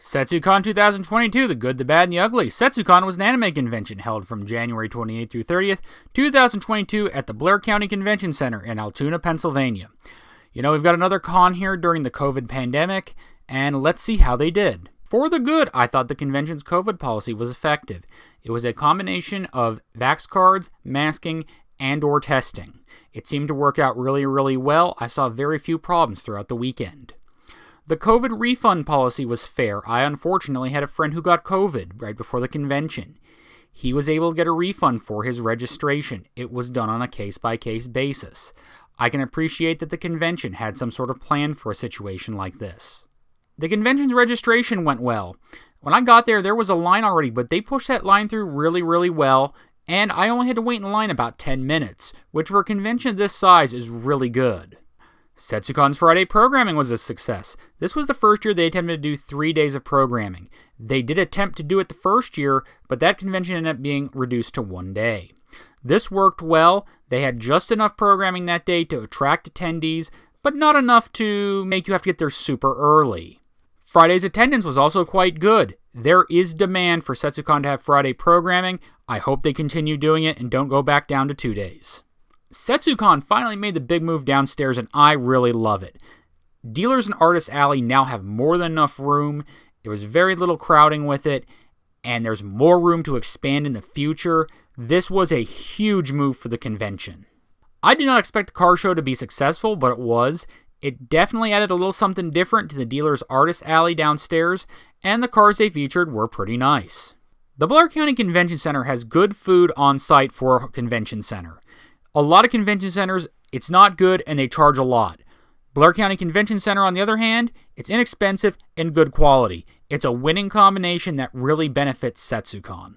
Setsucon 2022, The Good, the Bad, and the Ugly. Setsucon was an anime convention held from January 28th through 30th, 2022 at the Blair County Convention Center in Altoona, Pennsylvania. You know, we've got another con here during the COVID pandemic, and let's see how they did. For the good, I thought the convention's COVID policy was effective. It was a combination of vax cards, masking, and/or testing. It seemed to work out really well. I saw very few problems throughout the weekend. The COVID refund policy was fair. I unfortunately had a friend who got COVID right before the convention. He was able to get a refund for his registration. It was done on a case-by-case basis. I can appreciate that the convention had some sort of plan for a situation like this. The convention's registration went well. When I got there was a line already, but they pushed that line through really well, and I only had to wait in line about 10 minutes, which for a convention this size is really good. Setsucon's Friday programming was a success. This was the first year they attempted to do 3 days of programming. They did attempt to do it the first year, but that convention ended up being reduced to 1 day. This worked well. They had just enough programming that day to attract attendees, but not enough to make you have to get there super early. Friday's attendance was also quite good. There is demand for Setsucon to have Friday programming. I hope they continue doing it and don't go back down to 2 days. Setsucon finally made the big move downstairs, and I really love it. Dealers and Artists Alley now have more than enough room. There was very little crowding with it, and there's more room to expand in the future. This was a huge move for the convention. I did not expect the car show to be successful, but it was. It definitely added a little something different to the Dealers Artists Alley downstairs, and the cars they featured were pretty nice. The Blair County Convention Center has good food on site for a convention center. A lot of convention centers, it's not good and they charge a lot. Blair County Convention Center, on the other hand, it's inexpensive and good quality. It's a winning combination that really benefits Setsucon.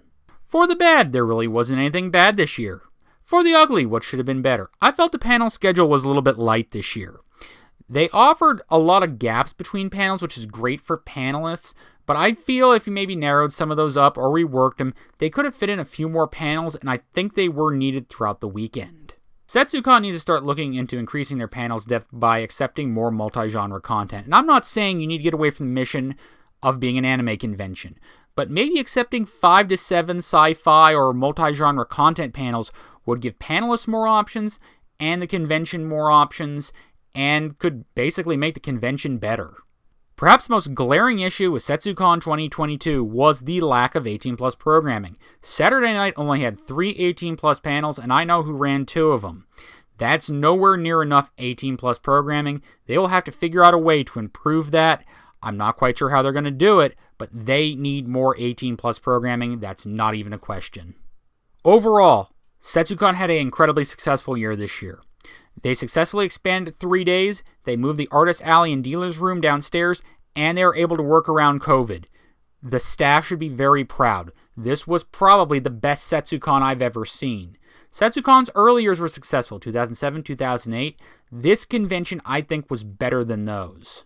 For the bad, there really wasn't anything bad this year. For the ugly, what should have been better? I felt the panel schedule was a little bit light this year. They offered a lot of gaps between panels, which is great for panelists, but I feel if you maybe narrowed some of those up or reworked them, they could have fit in a few more panels, and I think they were needed throughout the weekend. Setsucon needs to start looking into increasing their panel's depth by accepting more multi-genre content. And I'm not saying you need to get away from the mission of being an anime convention, but maybe accepting 5 to 7 sci-fi or multi-genre content panels would give panelists more options and the convention more options and could basically make the convention better. Perhaps the most glaring issue with Setsucon 2022 was the lack of 18+ programming. Saturday night only had 3 18+ panels, and I know who ran 2 of them. That's nowhere near enough 18+ programming. They will have to figure out a way to improve that. I'm not quite sure how they're going to do it, but they need more 18+ programming. That's not even a question. Overall, Setsucon had an incredibly successful year this year. They successfully expanded 3 days, they moved the Artist Alley and Dealer's Room downstairs, and they were able to work around COVID. The staff should be very proud. This was probably the best Setsucon I've ever seen. Setsucon's early years were successful, 2007, 2008. This convention, I think, was better than those.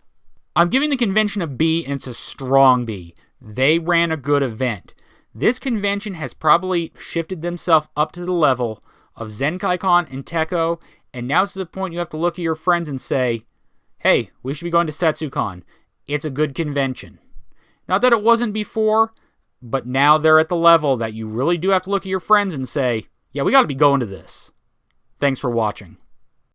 I'm giving the convention a B, and it's a strong B. They ran a good event. This convention has probably shifted themselves up to the level of Zenkai-Con and Tekko, and now it's to the point you have to look at your friends and say, hey, we should be going to Setsucon. It's a good convention. Not that it wasn't before, but now they're at the level that you really do have to look at your friends and say, yeah, we got to be going to this. Thanks for watching.